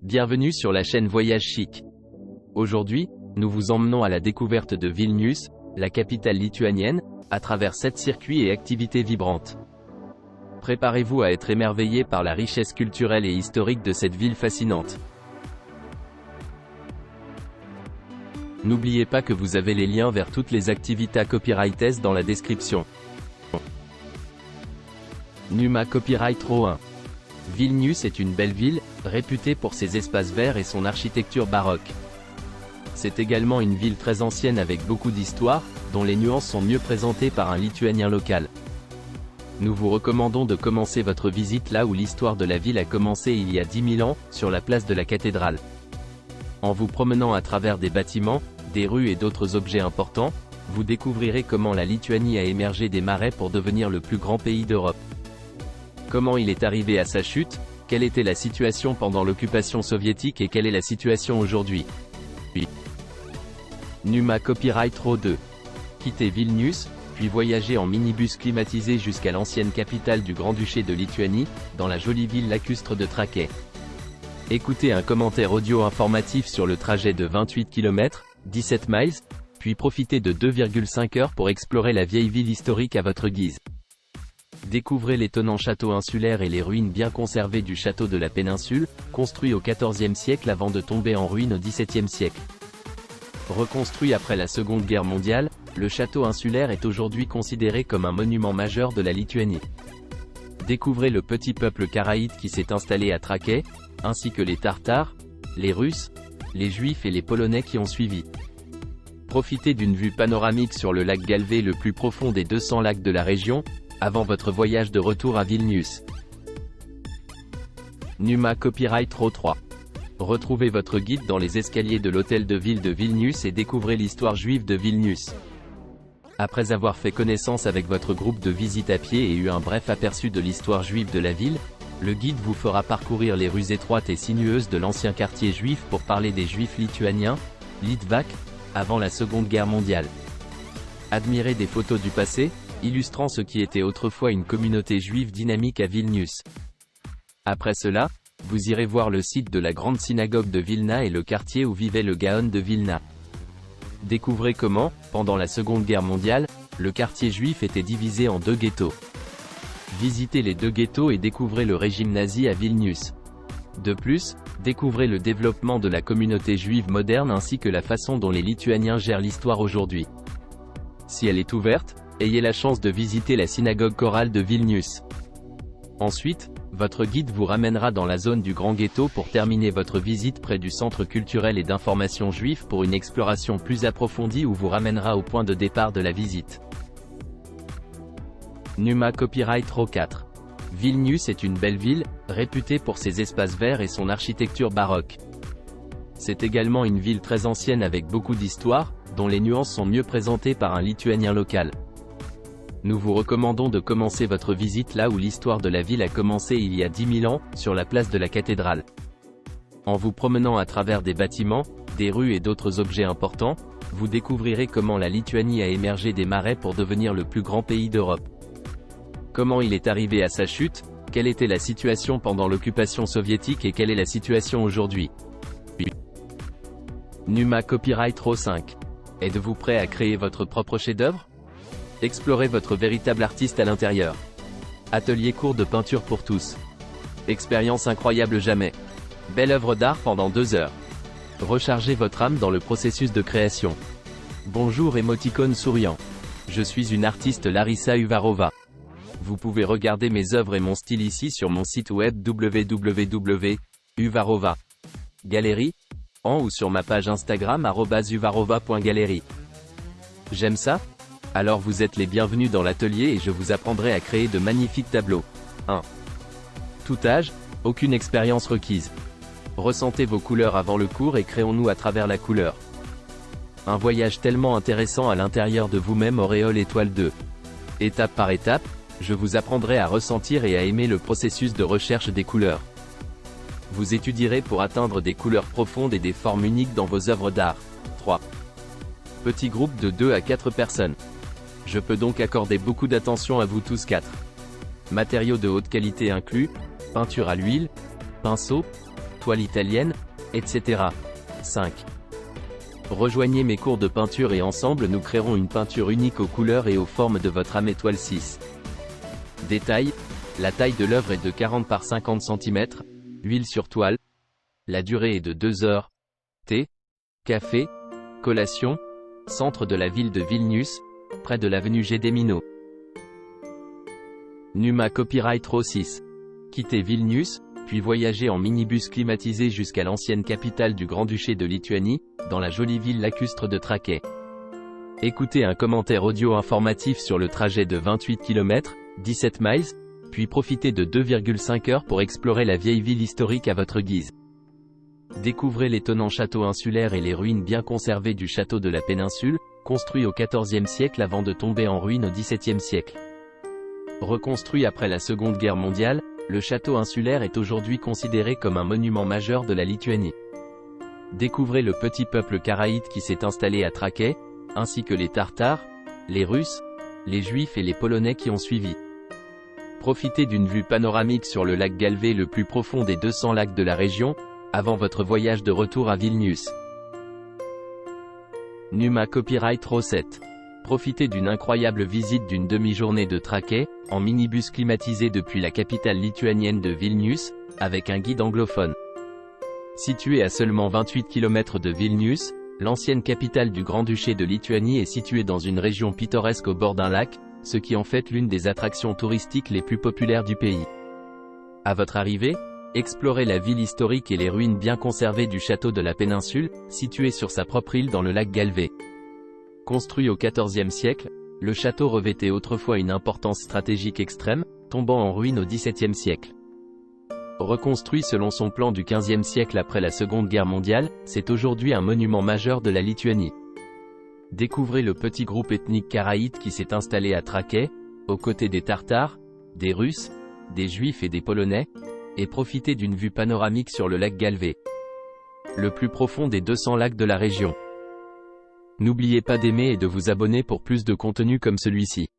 Bienvenue sur la chaîne Voyage Chic. Aujourd'hui, nous vous emmenons à la découverte de Vilnius, la capitale lituanienne, à travers 7 circuits et activités vibrantes. Préparez-vous à être émerveillé par la richesse culturelle et historique de cette ville fascinante. N'oubliez pas que vous avez les liens vers toutes les activités copyrighted dans la description. Numa Copyright Row 1. Vilnius est une belle ville, réputée pour ses espaces verts et son architecture baroque. C'est également une ville très ancienne avec beaucoup d'histoire, dont les nuances sont mieux présentées par un Lituanien local. Nous vous recommandons de commencer votre visite là où l'histoire de la ville a commencé il y a 10 000 ans, sur la place de la cathédrale. En vous promenant à travers des bâtiments, des rues et d'autres objets importants, vous découvrirez comment la Lituanie a émergé des marais pour devenir le plus grand pays d'Europe. Comment il est arrivé à sa chute, quelle était la situation pendant l'occupation soviétique et quelle est la situation aujourd'hui. Numa Copyright Row 2. Quittez Vilnius, puis voyagez en minibus climatisé jusqu'à l'ancienne capitale du Grand-Duché de Lituanie, dans la jolie ville lacustre de Trakai. Écoutez un commentaire audio informatif sur le trajet de 28 km, 17 miles, puis profitez de 2,5 heures pour explorer la vieille ville historique à votre guise. Découvrez l'étonnant château insulaire et les ruines bien conservées du château de la péninsule, construit au XIVe siècle avant de tomber en ruine au XVIIe siècle. Reconstruit après la Seconde Guerre mondiale, le château insulaire est aujourd'hui considéré comme un monument majeur de la Lituanie. Découvrez le petit peuple karaïte qui s'est installé à Trakai, ainsi que les Tartares, les Russes, les Juifs et les Polonais qui ont suivi. Profitez d'une vue panoramique sur le lac Galvez, le plus profond des 200 lacs de la région, avant votre voyage de retour à Vilnius. Numa Copyright Row 3. Retrouvez votre guide dans les escaliers de l'hôtel de ville de Vilnius et découvrez l'histoire juive de Vilnius. Après avoir fait connaissance avec votre groupe de visite à pied et eu un bref aperçu de l'histoire juive de la ville, le guide vous fera parcourir les rues étroites et sinueuses de l'ancien quartier juif pour parler des juifs lituaniens, Litvak, avant la Seconde Guerre mondiale. Admirez des photos du passé, illustrant ce qui était autrefois une communauté juive dynamique à Vilnius. Après cela, vous irez voir le site de la grande synagogue de Vilna et le quartier où vivait le Gaon de Vilna. Découvrez comment, pendant la Seconde Guerre mondiale, le quartier juif était divisé en 2 ghettos. Visitez les 2 ghettos et découvrez le régime nazi à Vilnius. De plus, découvrez le développement de la communauté juive moderne ainsi que la façon dont les Lituaniens gèrent l'histoire aujourd'hui. Si elle est ouverte, ayez la chance de visiter la synagogue chorale de Vilnius. Ensuite, votre guide vous ramènera dans la zone du Grand Ghetto pour terminer votre visite près du centre culturel et d'information juif pour une exploration plus approfondie où vous ramènera au point de départ de la visite. Numa Copyright Row 4. Vilnius est une belle ville, réputée pour ses espaces verts et son architecture baroque. C'est également une ville très ancienne avec beaucoup d'histoire, dont les nuances sont mieux présentées par un Lituanien local. Nous vous recommandons de commencer votre visite là où l'histoire de la ville a commencé il y a 10 000 ans, sur la place de la cathédrale. En vous promenant à travers des bâtiments, des rues et d'autres objets importants, vous découvrirez comment la Lituanie a émergé des marais pour devenir le plus grand pays d'Europe. Comment il est arrivé à sa chute, quelle était la situation pendant l'occupation soviétique et quelle est la situation aujourd'hui. Numa Copyright Row 5. Êtes-vous prêt à créer votre propre chef-d'œuvre ? Explorez votre véritable artiste à l'intérieur. Atelier cours de peinture pour tous. Expérience incroyable jamais. Belle œuvre d'art pendant 2 heures. Rechargez votre âme dans le processus de création. Bonjour émoticône souriant. Je suis une artiste Larissa Uvarova. Vous pouvez regarder mes œuvres et mon style ici sur mon site web www.uvarova.galerie, ou sur ma page Instagram @uvarova.galerie. J'aime ça ? Alors vous êtes les bienvenus dans l'atelier et je vous apprendrai à créer de magnifiques tableaux. 1. Tout âge, aucune expérience requise. Ressentez vos couleurs avant le cours et créons-nous à travers la couleur. Un voyage tellement intéressant à l'intérieur de vous-même. Auréole étoile 2. Étape par étape, je vous apprendrai à ressentir et à aimer le processus de recherche des couleurs. Vous étudierez pour atteindre des couleurs profondes et des formes uniques dans vos œuvres d'art. 3. Petit groupe de 2 à 4 personnes. Je peux donc accorder beaucoup d'attention à vous tous 4. Matériaux de haute qualité inclus, peinture à l'huile, pinceau, toile italienne, etc. 5. Rejoignez mes cours de peinture et ensemble nous créerons une peinture unique aux couleurs et aux formes de votre âme étoile 6. Détail, la taille de l'œuvre est de 40 par 50 cm, huile sur toile. La durée est de 2 heures. Thé, café, collation, centre de la ville de Vilnius, près de l'avenue Gédémino. Numa Copyright Row 6. Quittez Vilnius, puis voyagez en minibus climatisé jusqu'à l'ancienne capitale du Grand-Duché de Lituanie, dans la jolie ville lacustre de Trakai. Écoutez un commentaire audio informatif sur le trajet de 28 km, 17 miles, puis profitez de 2,5 heures pour explorer la vieille ville historique à votre guise. Découvrez l'étonnant château insulaire et les ruines bien conservées du château de la péninsule, construit au XIVe siècle avant de tomber en ruine au XVIIe siècle. Reconstruit après la Seconde Guerre mondiale, le château insulaire est aujourd'hui considéré comme un monument majeur de la Lituanie. Découvrez le petit peuple karaïte qui s'est installé à Trakai, ainsi que les Tartares, les Russes, les Juifs et les Polonais qui ont suivi. Profitez d'une vue panoramique sur le lac Galvé, le plus profond des 200 lacs de la région, avant votre voyage de retour à Vilnius. Numa Copyright Row 7. Profitez d'une incroyable visite d'une demi-journée de Trakai, en minibus climatisé depuis la capitale lituanienne de Vilnius, avec un guide anglophone. Située à seulement 28 km de Vilnius, l'ancienne capitale du Grand-Duché de Lituanie est située dans une région pittoresque au bord d'un lac, ce qui en fait l'une des attractions touristiques les plus populaires du pays. À votre arrivée, explorez la ville historique et les ruines bien conservées du château de la péninsule, situé sur sa propre île dans le lac Galvé. Construit au XIVe siècle, le château revêtait autrefois une importance stratégique extrême, tombant en ruine au XVIIe siècle. Reconstruit selon son plan du XVe siècle après la Seconde Guerre mondiale, c'est aujourd'hui un monument majeur de la Lituanie. Découvrez le petit groupe ethnique karaïte qui s'est installé à Trakai, aux côtés des Tartares, des Russes, des Juifs et des Polonais, et profitez d'une vue panoramique sur le lac Galvé, le plus profond des 200 lacs de la région. N'oubliez pas d'aimer et de vous abonner pour plus de contenu comme celui-ci.